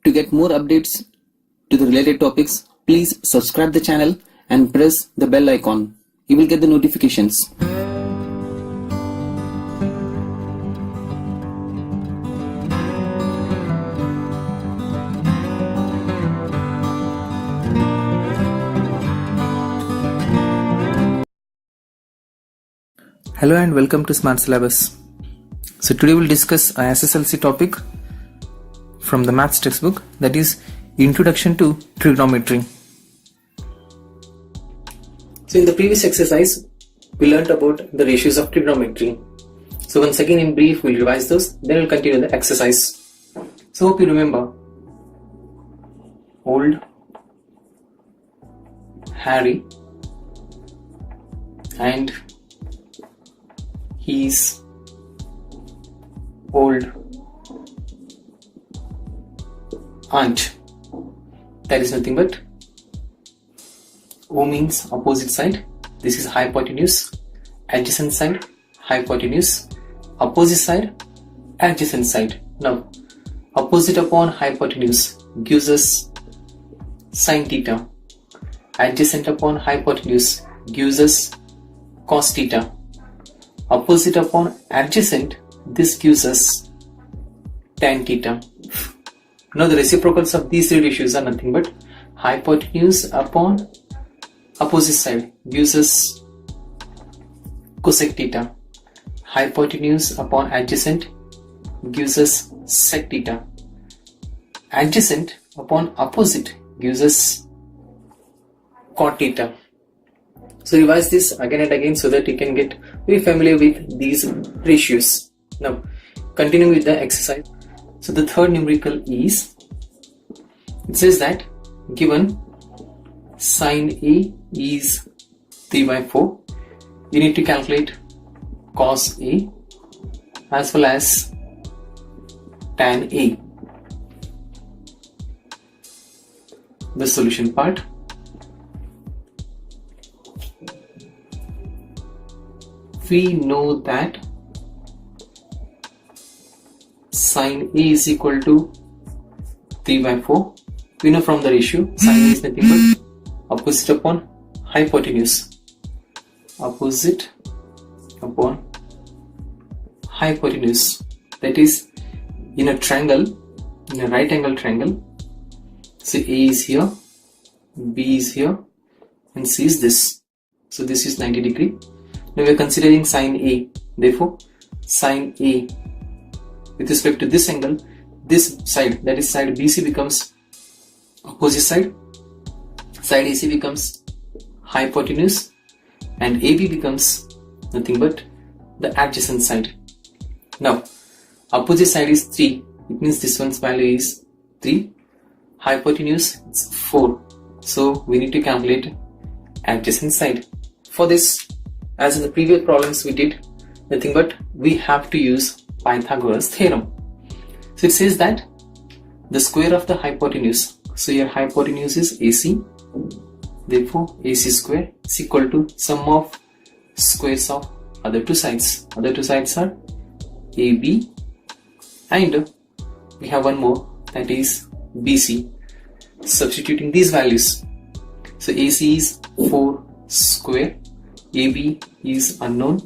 To get more updates to the related topics, please subscribe the channel and press the bell icon. You will get the notifications. Hello and welcome to Smart Syllabus. So today we'll discuss a SSLC topic from the maths textbook, that is Introduction to Trigonometry. So in the previous exercise we learnt about the ratios of trigonometry. So once again in brief we'll revise those, then we'll continue the exercise. So hope you remember old Harry and his old aunt. That is nothing but O means opposite side. This is hypotenuse. Adjacent side, hypotenuse. Opposite side, adjacent side. Now, opposite upon hypotenuse gives us sin theta. Adjacent upon hypotenuse gives us cos theta. Opposite upon adjacent, this gives us tan theta. Now the reciprocals of these three ratios are nothing but hypotenuse upon opposite side gives us cosec theta. Hypotenuse upon adjacent gives us sec theta. Adjacent upon opposite gives us cot theta. So revise this again and again so that you can get very familiar with these ratios. Now continuing with the exercise. So the third numerical is, it says that given sin A is 3/4, you need to calculate cos A as well as tan A. The solution part. We know that sin A is equal to 3/4. We know from the ratio sin A is nothing but opposite upon hypotenuse. Opposite upon hypotenuse. That is, in a triangle, in a right angle triangle, say A is here, B is here, and C is this. So this is 90 degree. Now we are considering sin A. Therefore, sin A with respect to this angle, this side, that is side BC, becomes opposite side. Side AC becomes hypotenuse, and AB becomes nothing but the adjacent side. Now, opposite side is 3. It means this one's value is 3. Hypotenuse is 4. So we need to calculate adjacent side. For this, as in the previous problems we did, nothing but we have to use Pythagoras theorem. So it says that the square of the hypotenuse, so your hypotenuse is AC, therefore AC square is equal to sum of squares of other two sides. Other two sides are AB, and we have one more, that is BC. Substituting these values, so AC is 4 square, AB is unknown,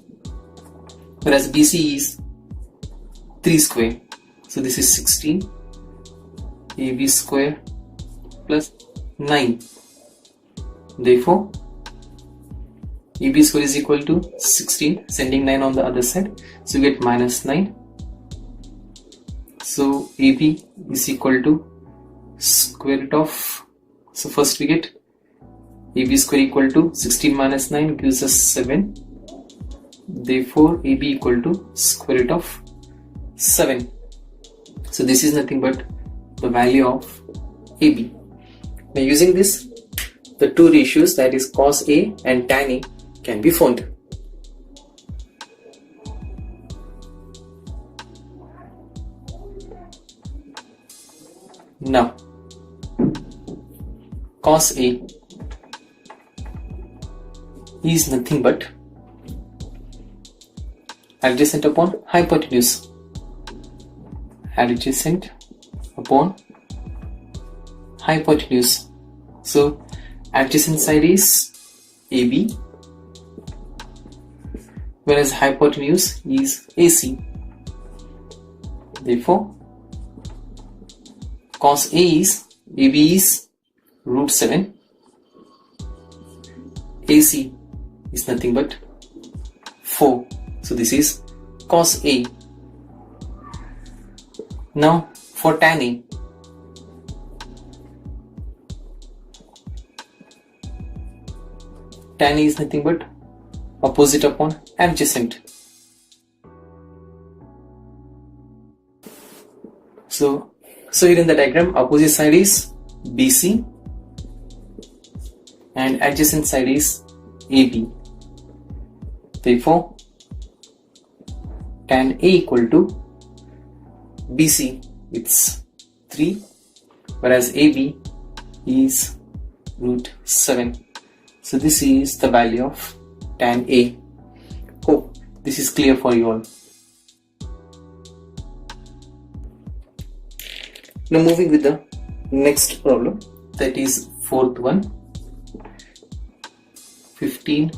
whereas BC is 3 square. So this is 16, AB square plus 9. Therefore, AB square is equal to 16, sending 9 on the other side. So you get minus 9. So AB is equal to square root of, so first we get AB square equal to 16 minus 9 gives us 7. Therefore, AB equal to square root of 7. So this is nothing but the value of AB. Now using this, the two ratios, that is cos A and tan A, can be found. Now, cos A is nothing but adjacent upon hypotenuse. Adjacent upon hypotenuse. So adjacent side is AB, whereas hypotenuse is AC. Therefore, cos A is AB is root 7. AC is nothing but 4. So this is cos A. Now for tan A. Tan A is nothing but opposite upon adjacent. So here in the diagram, opposite side is BC and adjacent side is AB. Therefore, tan A equal to BC, it's 3, whereas AB is root 7. So this is the value of tan A. Hope this is clear for you all. Now moving with the next problem, that is fourth one. 15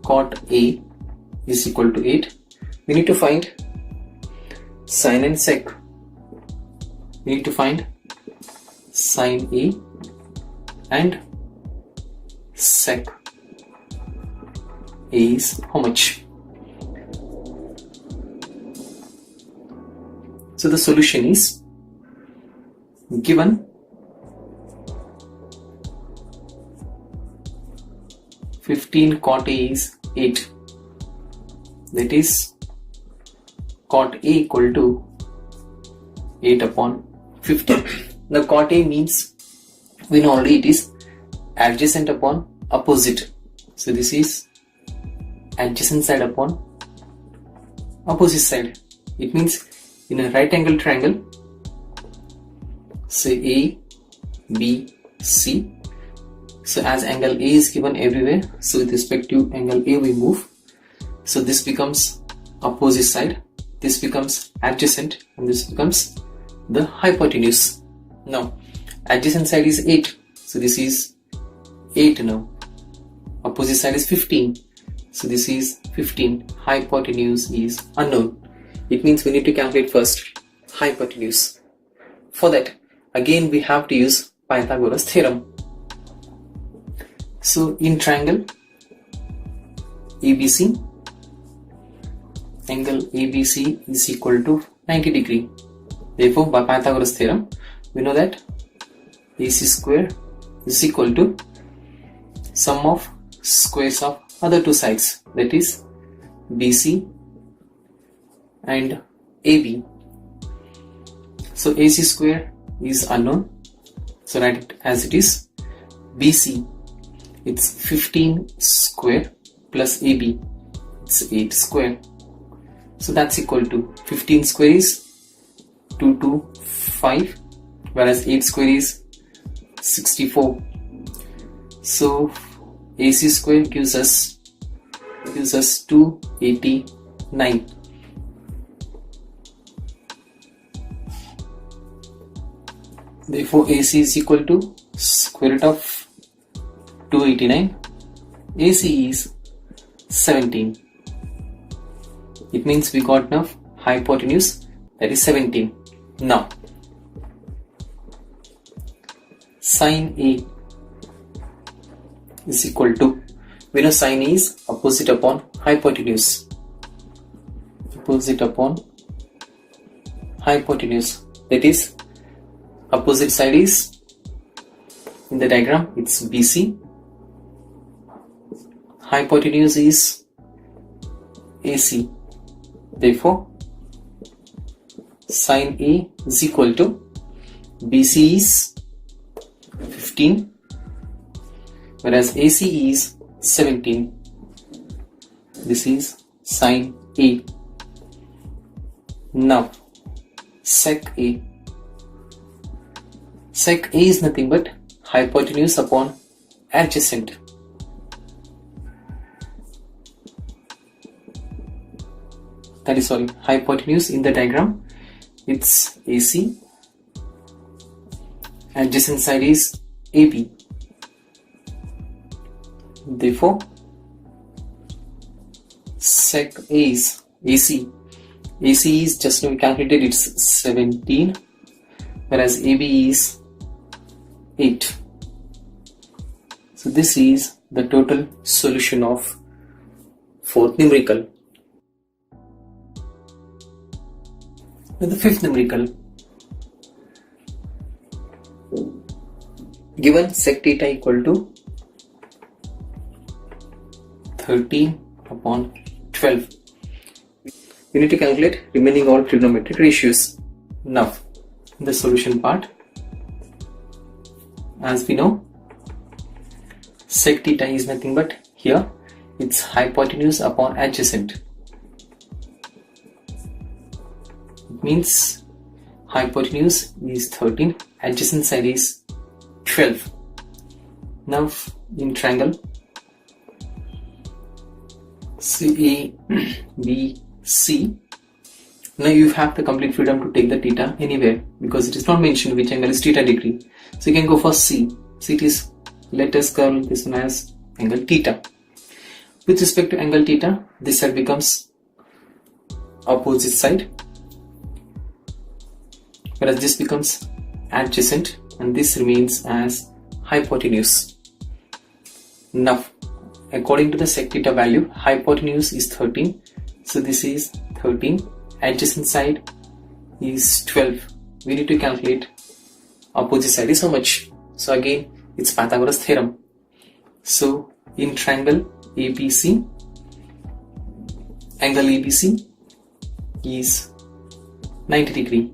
cot A is equal to 8. We need to find sin and sec. We need to find sin A and sec A is how much? So the solution is given 15 cot A is 8. That is cot A equal to 8 upon 15. Now cot A means we know already it is adjacent upon opposite. So this is adjacent side upon opposite side. It means in a right angle triangle, say A, B, C. So as angle A is given everywhere, so with respect to angle A we move. So this becomes opposite side, this becomes adjacent, and this becomes the hypotenuse. Now adjacent side is 8, so this is 8 now. Opposite side is 15, so this is 15. Hypotenuse is unknown. It means we need to calculate first hypotenuse. For that, again we have to use Pythagoras theorem. So in triangle ABC, angle ABC is equal to 90 degree. Therefore, by Pythagoras theorem, we know that AC square is equal to sum of squares of other two sides, that is BC and AB. So AC square is unknown, so write it as it is. BC, it's 15 square plus AB, it's 8 square. So that's equal to 15 square is 225, whereas 8 square is 64. So AC square gives us 289. Therefore AC is equal to square root of 289. AC is 17. It means we got enough hypotenuse, that is 17. Now sin A is equal to, we know sin A is opposite upon hypotenuse. Opposite upon hypotenuse, that is opposite side is, in the diagram it's BC, hypotenuse is AC. Therefore sin A is equal to, BC is 15, whereas AC is 17. This is sin A. Now sec A. Sec A is nothing but hypotenuse upon adjacent. That is, sorry, hypotenuse in the diagram, it's AC, adjacent side is AB. Therefore, sec A is AC. AC is just now we calculated, it's 17, whereas AB is 8. So this is the total solution of fourth numerical. Now the fifth numerical. Given sec theta equal to 13 upon 12. We need to calculate remaining all trigonometric ratios. Now, the solution part. As we know, sec theta is nothing but here it's hypotenuse upon adjacent. It means hypotenuse is 13, adjacent side is 12. Now in triangle CABC, now you have the complete freedom to take the theta anywhere because it is not mentioned which angle is theta degree. So you can go for C. So it is, let us call this one as angle theta. With respect to angle theta, this side becomes opposite side, whereas this becomes adjacent and this remains as hypotenuse. Now, according to the sec theta value, hypotenuse is 13, so this is 13, adjacent side is 12. We need to calculate opposite side is how much. So again, it's Pythagoras theorem. So in triangle ABC, angle ABC is 90 degree.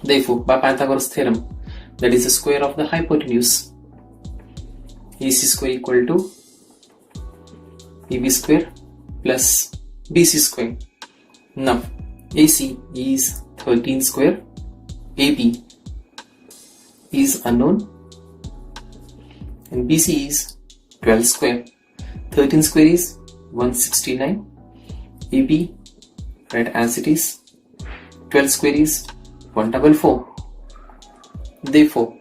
Therefore, by Pythagoras theorem, that is the square of the hypotenuse, AC square equal to AB square plus BC square. Now, AC is 13 square, AB is unknown, and BC is 12 square. 13 square is 169, AB, right as it is, 12 square is 144. Therefore,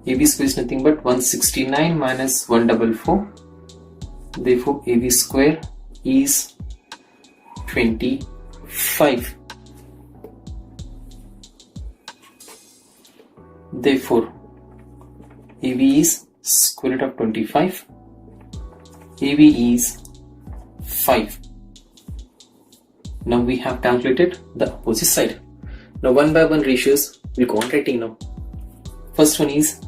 AB square is nothing but 169 minus 144. Therefore, AB square is 25. Therefore, AB is square root of 25. AB is 5. Now we have calculated the opposite side. Now one by one ratios we'll go on writing now. First one is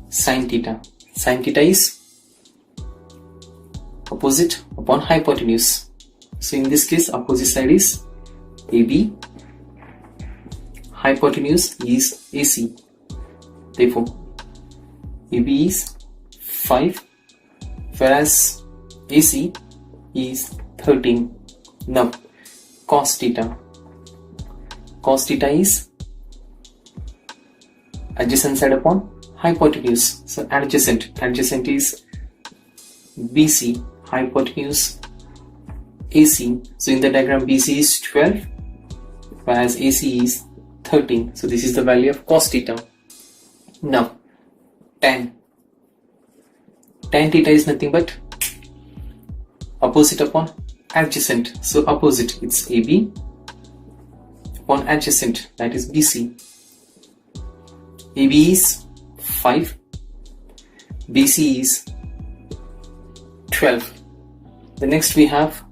sin theta. Sin theta is opposite upon hypotenuse. So in this case, opposite side is AB, hypotenuse is AC. Therefore, AB is 5, whereas AC is 13. Now, cos theta. Cos theta is adjacent side upon hypotenuse. So adjacent is BC, hypotenuse AC. So in the diagram, BC is 12, whereas AC is 13. So this is the value of cos theta. Now, tan theta is nothing but opposite upon adjacent. So opposite, it's AB upon adjacent, that is BC. AB is 5, BC is 12. The next we have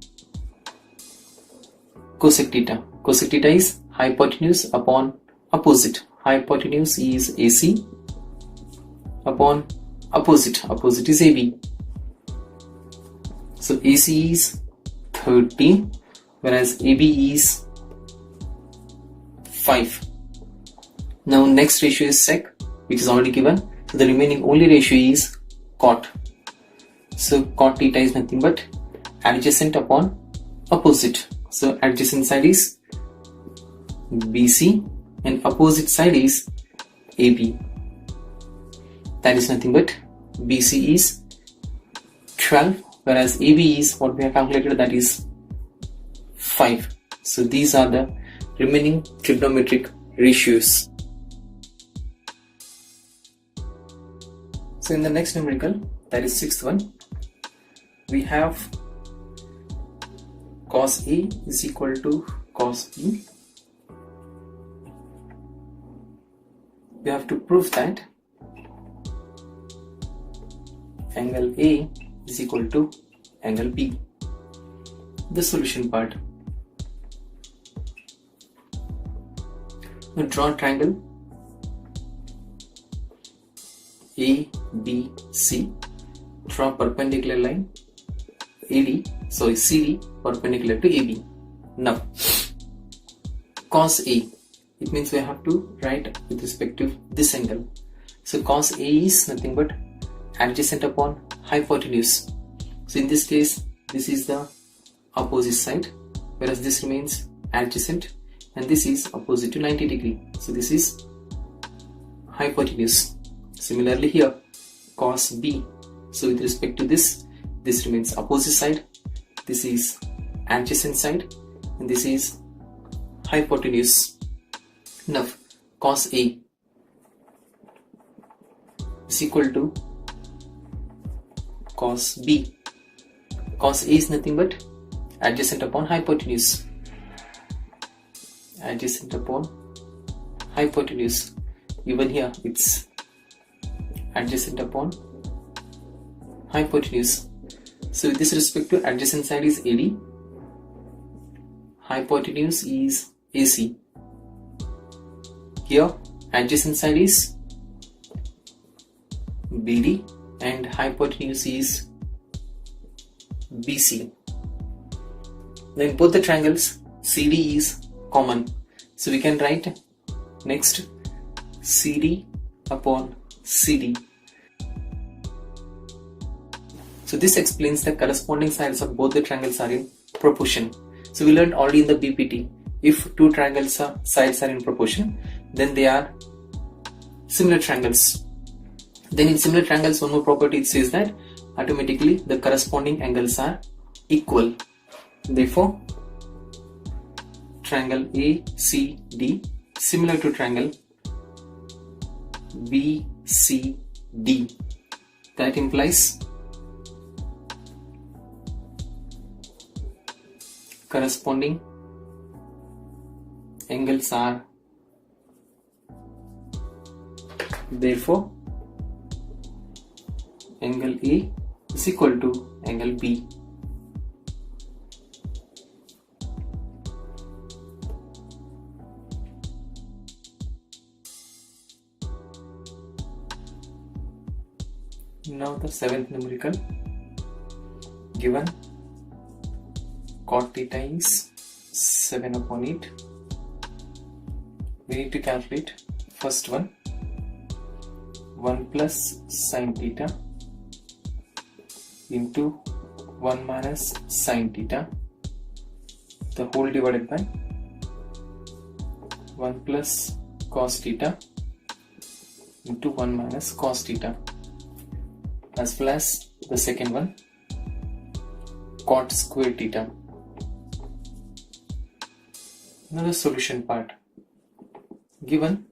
cosec theta. Cosec theta is hypotenuse upon opposite. Hypotenuse is AC upon opposite. Opposite is AB. So AC is 13, whereas AB is 5. Now next ratio is sec, which is already given. So the remaining only ratio is cot. So cot theta is nothing but adjacent upon opposite. So adjacent side is BC and opposite side is AB. That is nothing but BC is 12, whereas AB is what we have calculated, that is 5. So these are the remaining trigonometric ratios. So in the next numerical, that is sixth one, we have cos A is equal to cos B. We have to prove that angle A is equal to angle B. The solution part. Now draw a triangle ABC. Draw perpendicular line CD perpendicular to AB. Now cos A, it means we have to write with respect to this angle. So cos A is nothing but adjacent upon hypotenuse. So in this case, this is the opposite side, whereas this remains adjacent, and this is opposite to 90 degree. So this is hypotenuse. Similarly here, cos B. So with respect to this remains opposite side, this is adjacent side, and this is hypotenuse. Now cos A is equal to cos B. Cos A is nothing but adjacent upon hypotenuse. Adjacent upon hypotenuse. Even here it's adjacent upon hypotenuse. So with this respect to adjacent side is AD, hypotenuse is AC. Here adjacent side is BD and hypotenuse is BC. Now in both the triangles, CD is common. So we can write next CD upon CD. So this explains the corresponding sides of both the triangles are in proportion. So we learned already in the BPT, if two triangles sides are in proportion, then they are similar triangles. Then in similar triangles, one more property, it says that automatically the corresponding angles are equal. Therefore, triangle ACD similar to triangle BCD. That implies corresponding angles are, therefore angle A is equal to angle B. Now the seventh numerical, given cot theta is 7 upon 8. We need to calculate first one, 1 plus sin theta into 1 minus sin theta, the whole divided by 1 plus cos theta into 1 minus cos theta, as well as the second one, cot square theta. Now the solution part. Given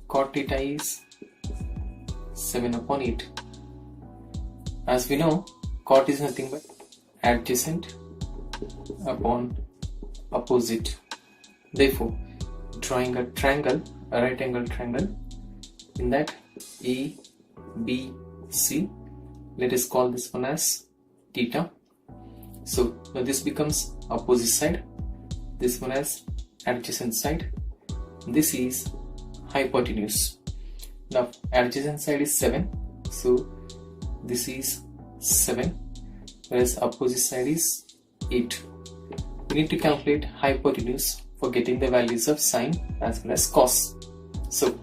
cot theta is 7 upon 8. As we know, cot is nothing but adjacent upon opposite. Therefore, drawing a triangle, a right angle triangle, in that A, B, C, let us call this one as theta. So now this becomes opposite side, this one as adjacent side, this is hypotenuse. Now adjacent side is 7, so this is 7, whereas opposite side is 8. We need to calculate hypotenuse for getting the values of sine as well as cos. So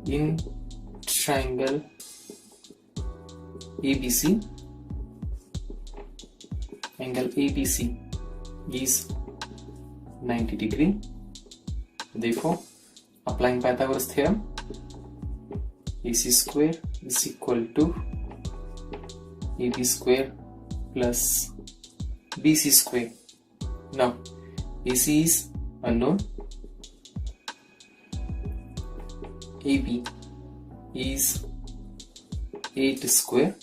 in triangle ABC, angle ABC is 90 degree. Therefore, applying Pythagoras theorem, AC square is equal to AB square plus BC square. Now AC is unknown, AB is 8 square,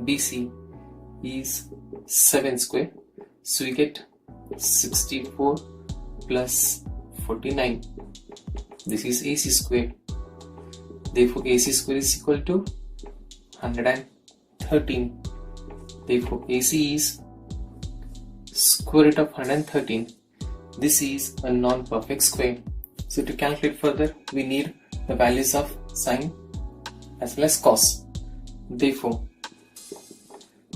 BC is 7 square, so we get 64 plus 49. This is AC square. Therefore AC square is equal to 113. Therefore AC is square root of 113. This is a non-perfect square. So to calculate further, we need the values of sine as well as cos. Therefore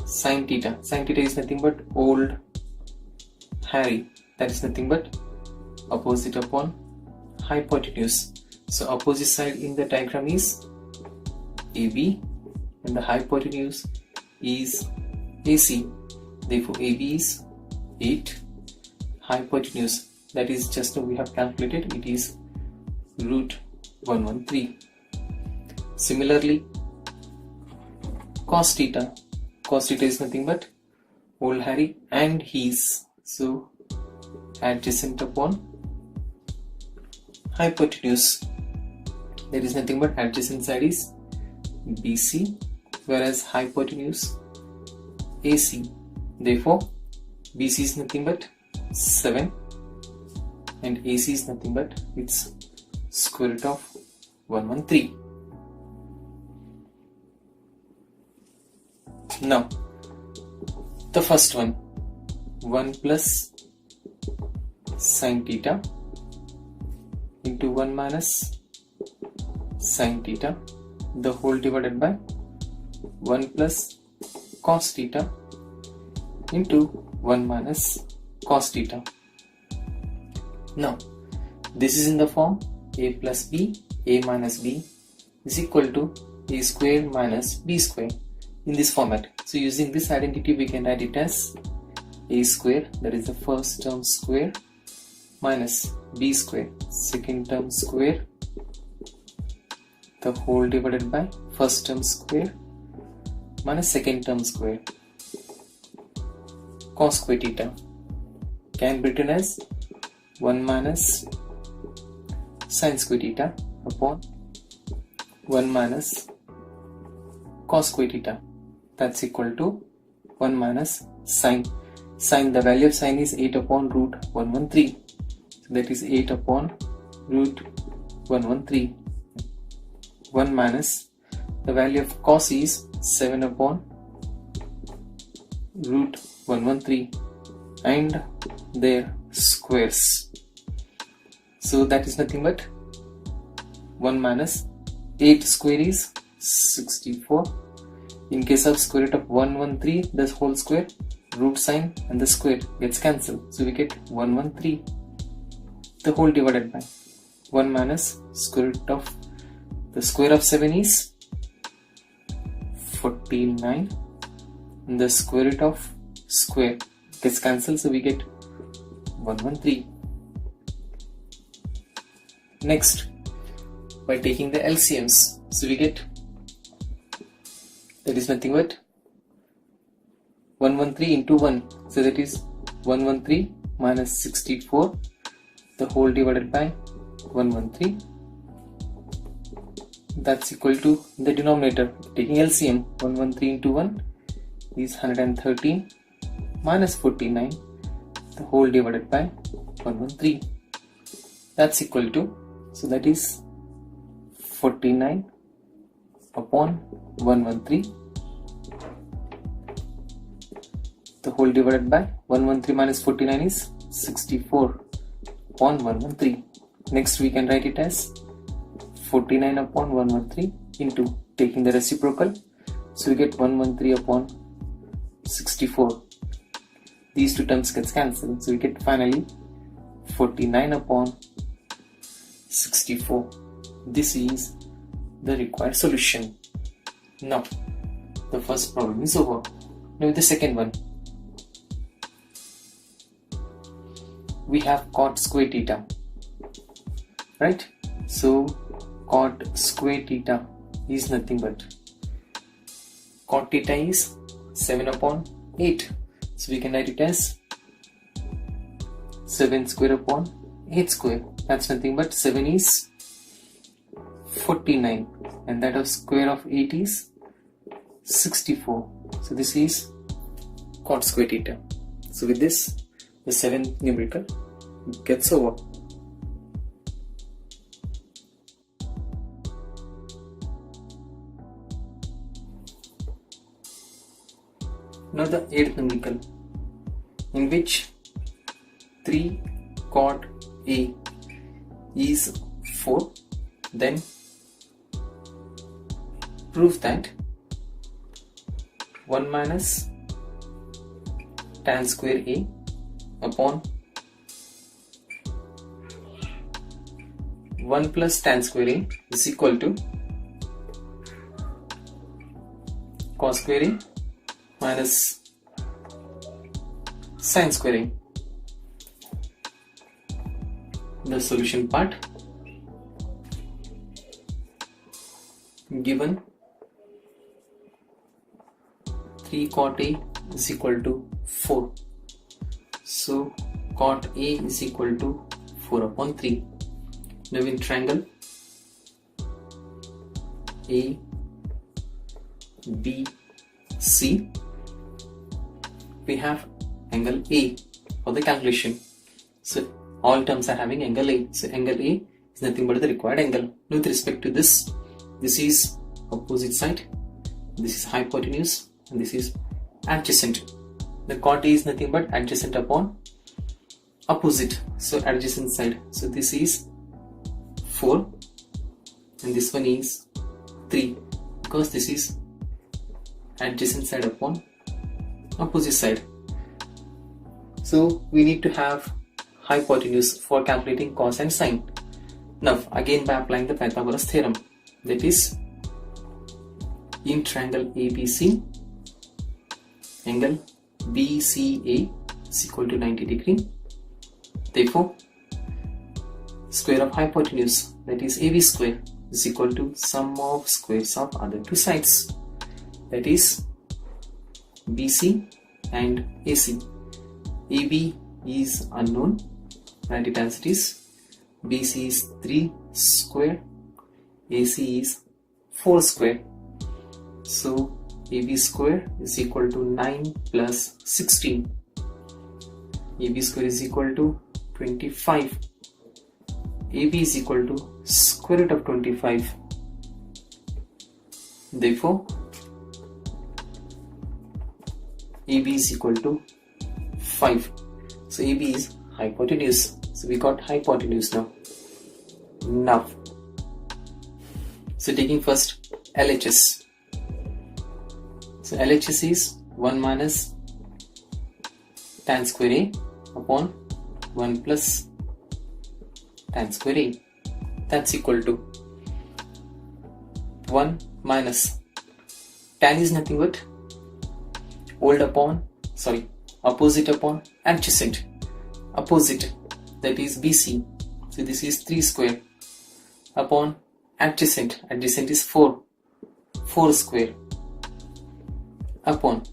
sine theta is nothing but old Harry, that is nothing but opposite upon hypotenuse. So opposite side in the diagram is AB and the hypotenuse is AC. Therefore AB is 8, hypotenuse, that is just we have calculated, it is root 113. Similarly cos theta is nothing but old Harry and his, so adjacent upon hypotenuse, there is nothing but adjacent side is BC, whereas hypotenuse AC. Therefore BC is nothing but 7 and AC is nothing but its square root of 113. Now the first one, 1 plus sine theta into 1 minus sine theta, the whole divided by 1 plus cos theta into 1 minus cos theta. Now this is in the form a plus b, a minus b is equal to a square minus b square in this format. So using this identity we can write it as a square, that is the first term square, minus b square, second term square, the whole divided by first term square minus second term square, cos square theta can be written as 1 minus sin square theta upon 1 minus cos square theta, that's equal to 1 minus sine. The value of sine is 8 upon root 113, so that is 8 upon root 113. 1 minus the value of cos is 7 upon root 113 and their squares, so that is nothing but 1 minus 8 square is 64. In case of square root of 113, the whole square, root sign and the square gets cancelled, so we get 113, the whole divided by 1 minus square root of the square of 7 is 49 and the square root of square gets cancelled, so we get 113. Next, by taking the LCMs, so we get, that is nothing but 113 into 1, so that is 113 minus 64, the whole divided by 113, that's equal to the denominator. Taking LCM, 113 into 1 is 113 minus 49, the whole divided by 113, that's equal to, so that is 49 upon 113, the whole divided by 113 minus 49 is 64 upon 113. Next we can write it as 49 upon 113 into taking the reciprocal, so we get 113 upon 64. These two terms gets cancelled, so we get finally 49 upon 64. This is the required solution. Now the first problem is over. Now the second one, we have cot square theta, right? So cot square theta is nothing but, cot theta is 7 upon 8, so we can write it as 7 square upon 8 square. That's nothing but 7 is 49 and that of square of 8 is 64. So this is cot square theta. So with this, the 7th numerical gets over. Now the 8th numerical, in which 3 cot A is 4, then prove that 1 minus tan square A upon 1 plus tan square A is equal to cos square A minus sin square A. The solution part, given 3 cot A is equal to 4. So cot A is equal to 4 upon 3. Now in triangle A, B, C, we have angle A for the calculation. So all terms are having angle A. So angle A is nothing but the required angle. With respect to this is opposite side, this is hypotenuse, and this is adjacent. The cot A is nothing but adjacent upon opposite, so adjacent side. So this is 4 and this one is 3 because this is adjacent side upon opposite side. So we need to have hypotenuse for calculating cos and sin. Now again by applying the Pythagoras theorem, that is, in triangle ABC, angle BCA is equal to 90 degree. Therefore, square of hypotenuse, that is AB square, is equal to sum of squares of other two sides, that is BC and AC. AB is unknown, write it as it is. BC is 3 square, AC is 4 square. So AB square is equal to 9 plus 16. AB square is equal to 25. AB is equal to square root of 25. Therefore, AB is equal to 5. So AB is hypotenuse. So we got hypotenuse now. So taking first LHS. So LHS is 1 minus tan square A upon 1 plus tan square A. That's equal to 1 minus tan is nothing but opposite upon adjacent. Opposite, that is BC. So this is 3 square upon adjacent. Adjacent is 4 square upon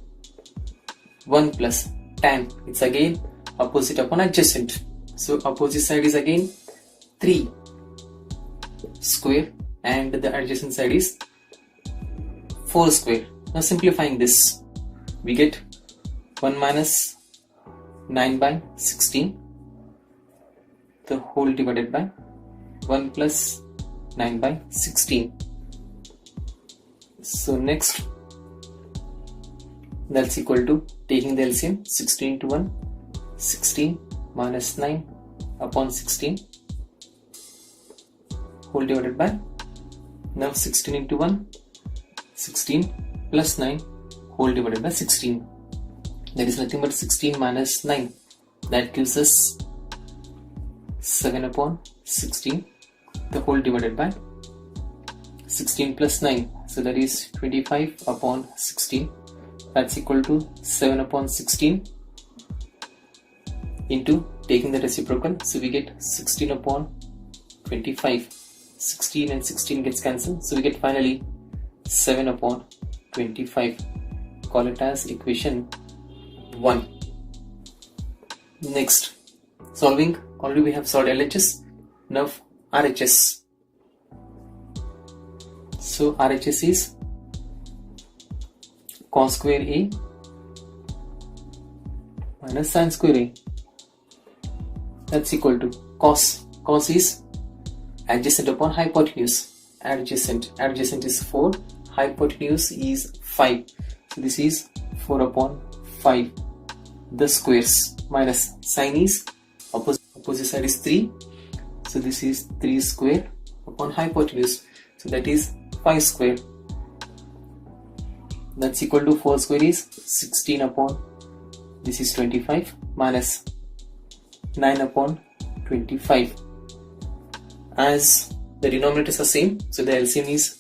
1 plus tan. It's again opposite upon adjacent. So opposite side is again 3 square and the adjacent side is 4 square. Now simplifying this, we get 1 minus 9 by 16, the whole divided by 1 plus 9 by 16. So next, that's equal to, taking the LCM, 16 into 1, 16 minus 9 upon 16, whole divided by, now 16 into 1, 16 plus 9 whole divided by 16. That is nothing but 16 minus 9. That gives us 7 upon 16, the whole divided by 16 plus 9. So that is 25 upon 16. That's equal to 7 upon 16 into, taking the reciprocal. So we get 16 upon 25. 16 and 16 gets cancelled. So we get finally 7 upon 25. Call it as equation 1. Next, Solving, already we have solved LHS. Now RHS. So RHS is cos square A minus sin square A. That's equal to cos. Cos is adjacent upon hypotenuse. Adjacent is 4. Hypotenuse is 5. So this is 4 upon 5. The squares minus sin is opposite side is 3. So this is 3 square upon hypotenuse. So that is 5 square. That's equal to 4 square is 16 upon, this is 25, minus 9 upon 25. As the denominators are same, so the LCM is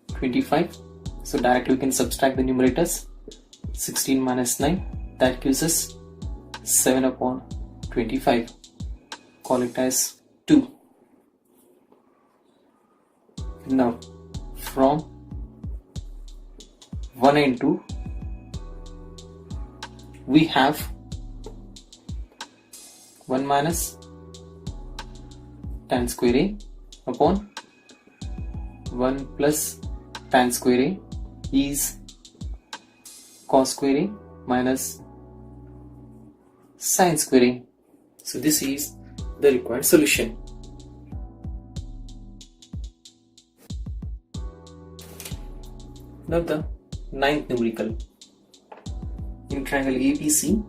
25. So directly we can subtract the numerators. 16 minus 9, that gives us 7 upon 25. Call it as 2. Now from 1 and 2 we have 1 minus tan square A upon 1 plus tan square A is cos square A minus sin square A. So this is the required solution. Now the ninth numerical. In triangle ABC,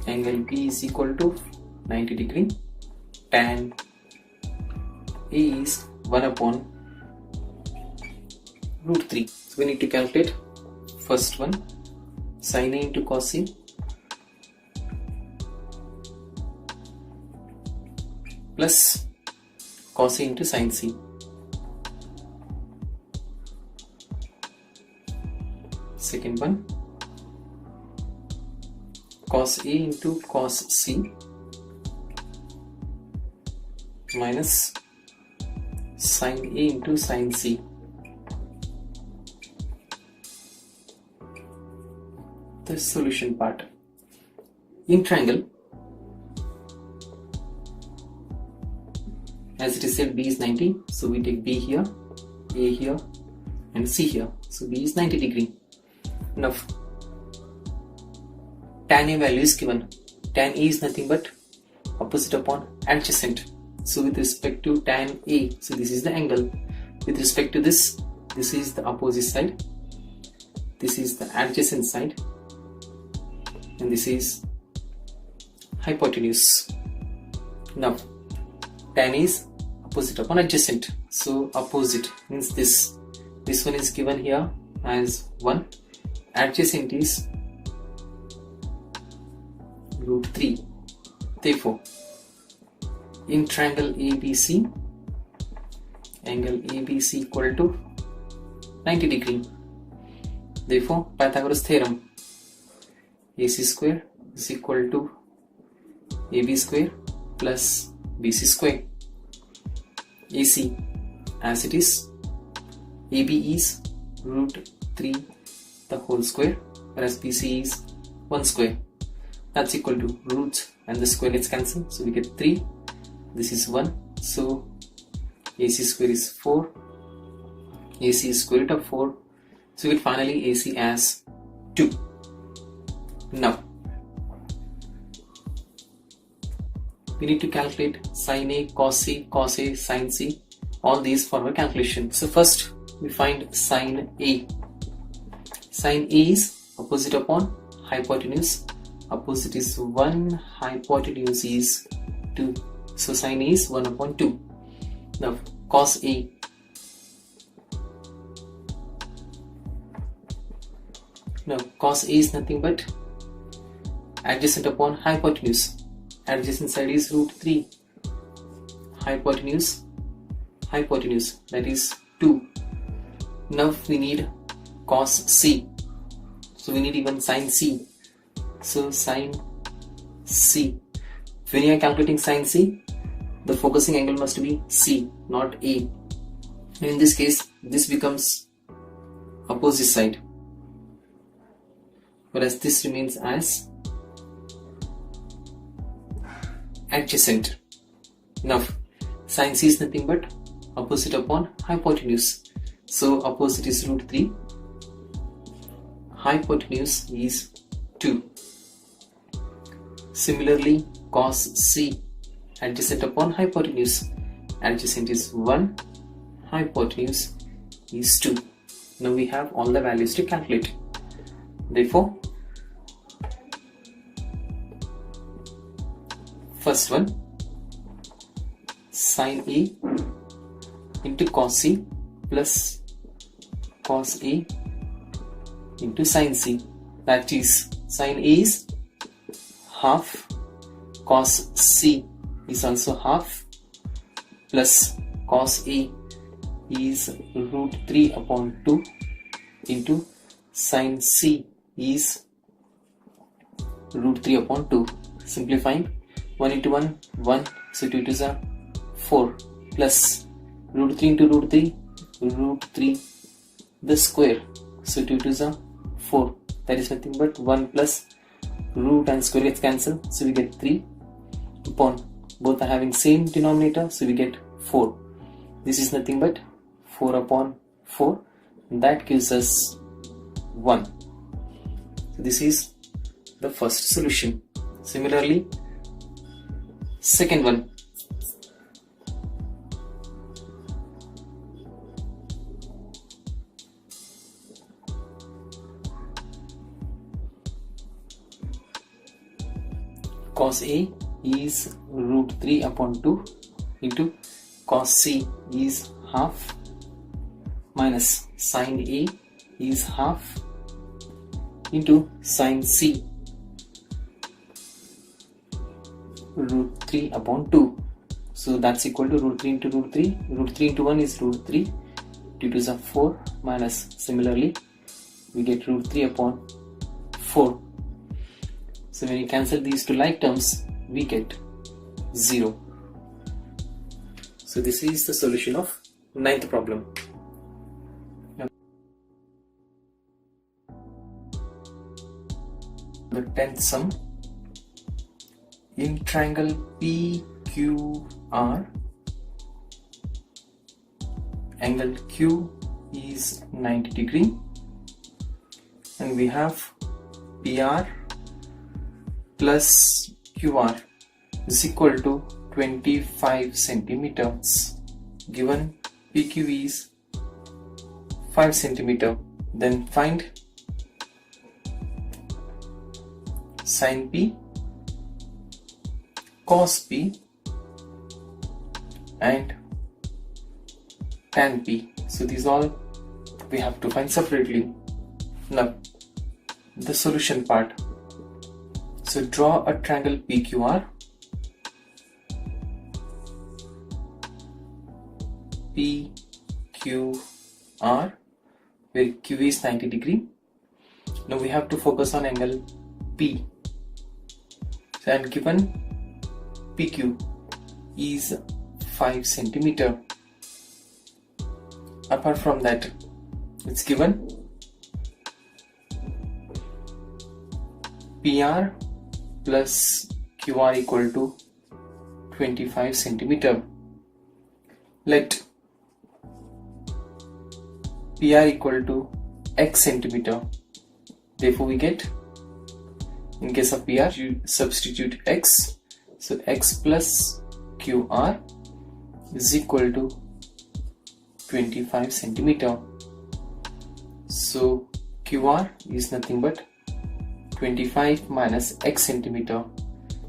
angle B is equal to 90 degree. Tan A is 1 upon root 3. So we need to calculate first one, sin A into cos A plus cos A into sin C. Second one, cos A into cos C minus sin A into sin C. The solution part. In triangle, as it is said, B is 90, so we take B here, A here, and C here. So B is 90 degree. Now tan A value is given. Tan A is nothing but opposite upon adjacent. So with respect to tan A, so this is the angle. With respect to this is the opposite side, this is the adjacent side, and this is hypotenuse. Now tan is opposite upon adjacent, so opposite means this one is given here as 1. Adjacent is root 3. Therefore, in triangle ABC, angle ABC equal to 90 degree. Therefore, Pythagoras theorem, AC square is equal to AB square plus BC square. AC as it is, AB is root 3 the whole square, whereas BC is 1 square. That's equal to roots and the square gets cancelled, so we get 3. This is 1, so AC square is 4. AC is square root of 4, so we get finally AC as 2. Now we need to calculate sin A, cos C, cos A, sin C, all these for our calculation. So first we find sin A. Sin A is opposite upon hypotenuse. Opposite is 1, hypotenuse is 2. So sin A is 1 upon 2. Now cos A. Now cos A is nothing but adjacent upon hypotenuse. Adjacent side is root 3. Hypotenuse, that is 2. Now we need cos C. So we need even sin C. So sin C. When you are calculating sin C, the focusing angle must be C, not A. And in this case, this becomes opposite side. whereas this remains as adjacent. Now sine C is nothing but opposite upon hypotenuse. So opposite is root 3. Hypotenuse is 2. Similarly, cos C adjacent upon hypotenuse. Adjacent is 1. Hypotenuse is 2. Now we have all the values to calculate. Therefore, first one, sin A into cos C plus cos A into sin C. That is, sin A is half, cos C is also half, plus cos A is root 3 upon 2 into sin C is root 3 upon 2. Simplifying, 1 into 1, 1, so 2 is a 4, plus root 3 into root 3, root 3 the square, so 2 is a 4, that is nothing but 1 plus root and square gets cancelled, so we get 3 upon, both are having same denominator, so we get 4. This is nothing but 4 upon 4, that gives us 1. So this is the first solution. Similarly, second one, cos A is root 3 upon 2 into cos C is half minus sin A is half into sin C root 3 upon 2. So that's equal to root 3 into root 3. Root 3 into 1 is root 3. 2 to the 4 minus, similarly we get root 3 upon 4. So when you cancel these two like terms, we get 0. So this is the solution of 9th problem. The 10th sum, in triangle PQR, angle Q is 90 degree and we have PR plus QR is equal to 25 centimeters. Given PQ is 5 centimeter, then find sin P, cos P and tan P. So these all we have to find separately. Now the solution part. So draw a triangle PQR. PQR, where Q is 90 degree. Now we have to focus on angle P. So and given PQ is 5 centimeter. Apart from that, it's given PR plus QR equal to 25 centimeter. Let PR equal to x centimeter. Therefore we get, in case of PR, you substitute x. So x plus QR is equal to 25 centimeter. So QR is nothing but 25 minus x centimeter.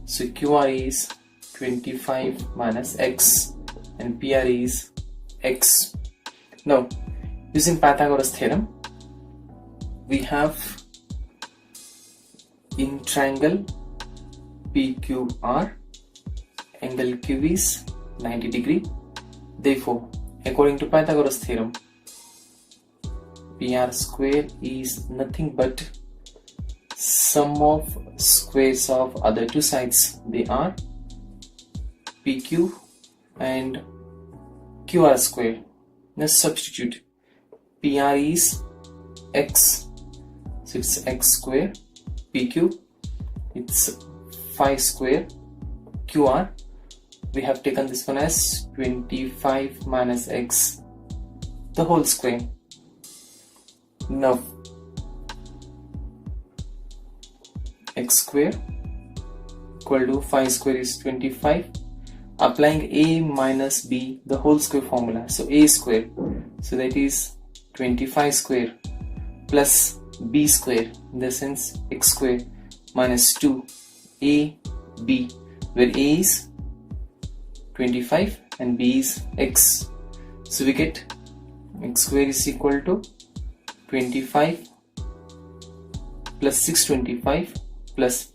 So QR is 25 minus x and PR is x. Now using Pythagoras theorem, we have in triangle PQR, angle Q is 90 degree. Therefore, according to Pythagoras theorem, PR square is nothing but sum of squares of other two sides. They are PQ and QR square. Now substitute. PR is x, so it's x square PQ, it's 5 square. QR, we have taken this one as 25 minus x, the whole square. Now x square equal to 5 square is 25. Applying a minus b, the whole square formula, so a square, so that is 25 square plus b square, in the sense x square minus 2 a b, where a is 25 and b is x. So we get x square is equal to 25 plus 625 plus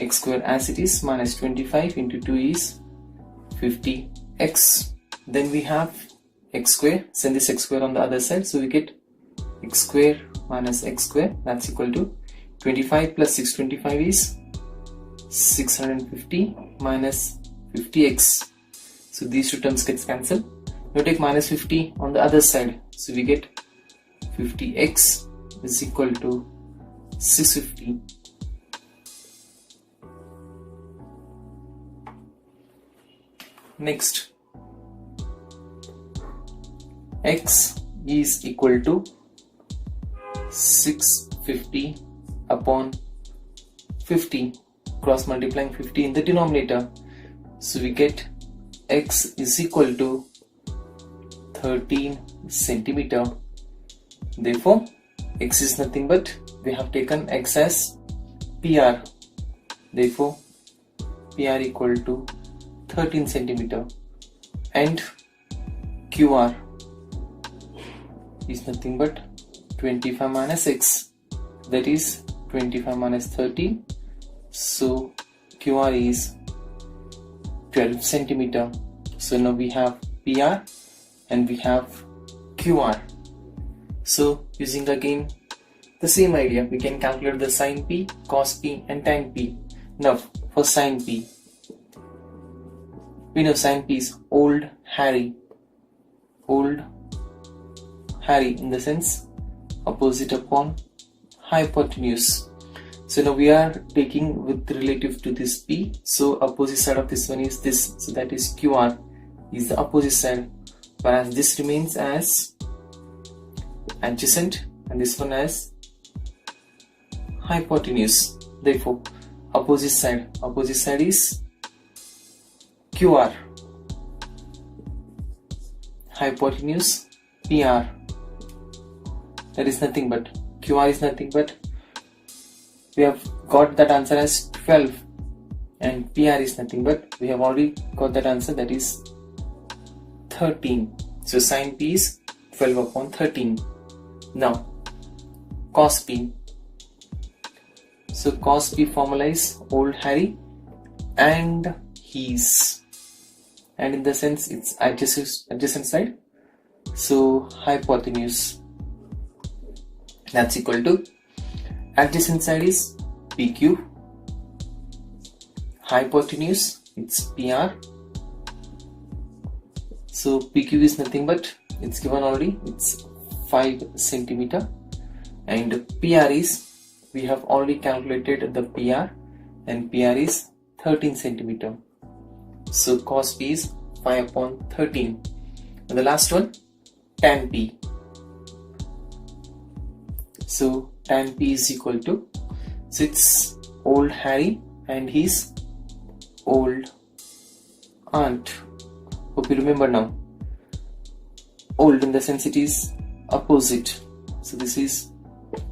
x square as it is minus 25 into 2 is 50x. Then we have x square, send this x square on the other side, so we get x square minus x square, that's equal to 25 plus 625 is 650 minus 50x. So these two terms gets cancelled. Now take minus 50 on the other side, so we get 50x is equal to 650. Next, x is equal to 650 upon 50, cross multiplying 50 in the denominator, so we get x is equal to 13 centimeter. Therefore x is nothing but, we have taken x as PR, therefore PR equal to 13 centimeter, and QR is nothing but 25 minus x, that is 25 minus 13, so QR is 12 centimeter. So now we have PR and we have QR. So using again the same idea, we can calculate the sin P, cos P and tan P. Now for sin P, we know sin P is old Harry in the sense opposite upon hypotenuse. So now we are taking with relative to this P, so opposite side of this one is this, so that is QR is the opposite side, whereas this remains as adjacent and this one as hypotenuse. Therefore opposite side is QR, hypotenuse PR, that is nothing but, QR is nothing but, we have got that answer as 12, and PR is nothing but, we have already got that answer, that is 13. So sin P is 12 upon 13. Now cos P, so cos P formula is old Harry and his, and in the sense it's adjacent side, so hypotenuse, that's equal to, adjacent side is PQ, hypotenuse it's PR, so PQ is nothing but, it's given already, it's 5 centimeter, and PR is, we have already calculated the PR, and PR is 13 centimeter. So cos P is 5 upon 13. And the last one, tan P. So tan P is equal to, so it's old Harry and his old aunt. Hope you remember now. Old in the sense it is opposite. So this is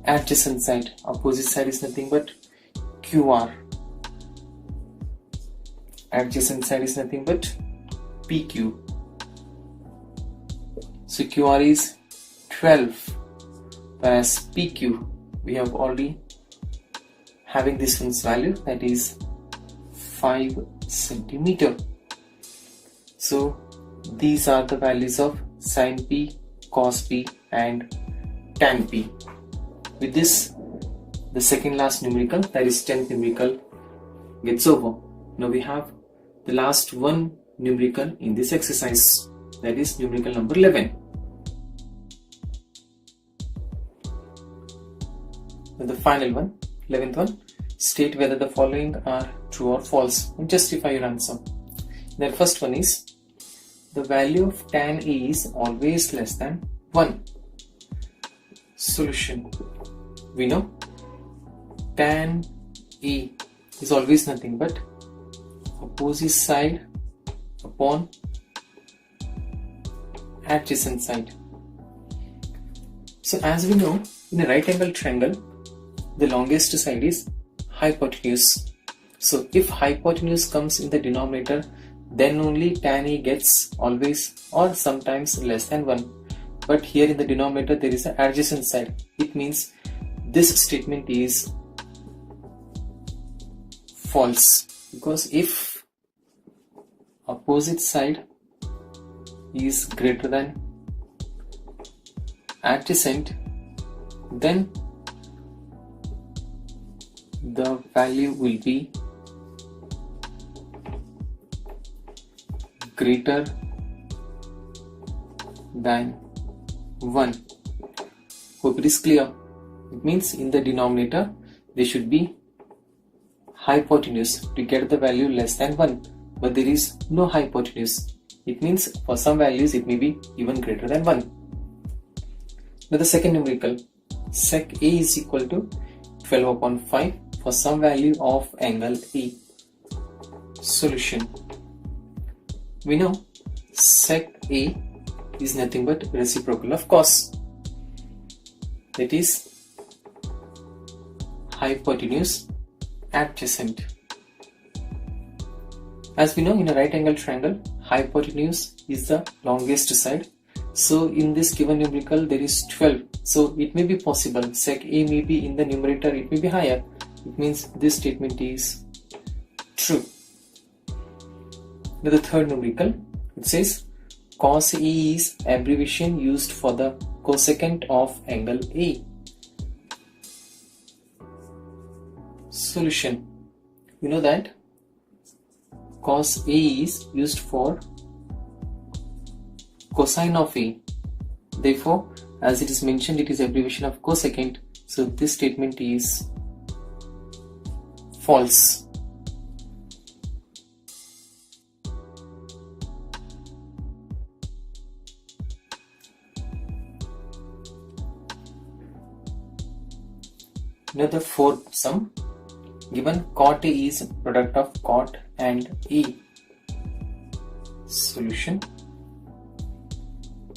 adjacent side. Opposite side is nothing but QR. Adjacent side is nothing but PQ. So QR is 12, whereas PQ we have already having this one's value, that is 5 centimeter. So these are the values of sin P, cos P and tan P. With this, the second last numerical, that is 10th numerical, gets over. Now we have the last one numerical in this exercise, that is numerical number 11. Now the final one, 11th one, State whether the following are true or false and justify your answer. The first one is the value of tan A is always less than 1. Solution. We know tan A is always nothing but opposite side upon adjacent side. So as we know, in a right angle triangle, the longest side is hypotenuse. So if hypotenuse comes in the denominator, then only tan A gets always or sometimes less than 1. But here in the denominator there is an adjacent side. It means this statement is false, because if opposite side is greater than adjacent, then the value will be greater than 1. Hope it is clear. It means in the denominator there should be hypotenuse to get the value less than 1, but there is no hypotenuse. It means for some values it may be even greater than 1. Now the second numerical, sec A is equal to 12 upon 5 for some value of angle A. Solution. We know sec A is nothing but reciprocal of cos, that is hypotenuse adjacent. As we know, in a right angle triangle, hypotenuse is the longest side. So in this given numerical there is 12. So it may be possible sec A may be in the numerator, it may be higher. It means this statement is true. Now the third numerical, it says cos A is abbreviation used for the cosecant of angle A. Solution. You know that cos A is used for cosine of A. Therefore, as it is mentioned, it is abbreviation of cosecant. So this statement is false. Now the fourth sum, given cot A is product of cot and A. Solution.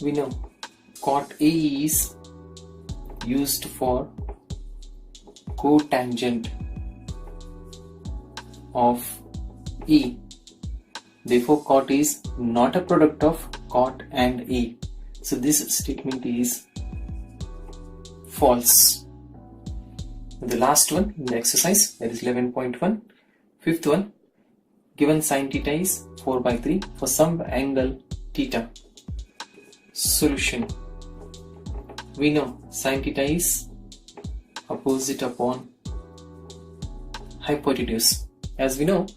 We know cot A is used for cotangent of A. Therefore cot is not a product of cot and A. So this statement is false. The last one in the exercise, that is 11.1. Fifth one, given sin theta is 4 by 3 for some angle theta. Solution. We know sin theta is opposite upon hypotenuse. As we know,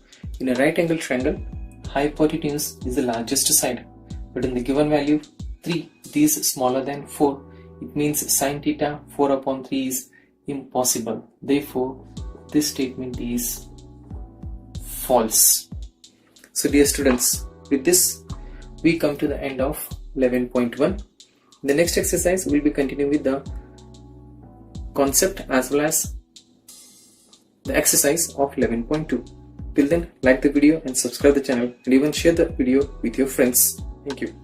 in a right angle triangle, hypotenuse is the largest side, but in the given value 3, it is smaller than 4. It means sin theta 4 upon 3 is impossible. Therefore, this statement is false. So dear students, with this we come to the end of 11.1. In the next exercise, we will be continuing with the concept as well as the exercise of 11.2. Till then, like the video and subscribe the channel, and even share the video with your friends. Thank you.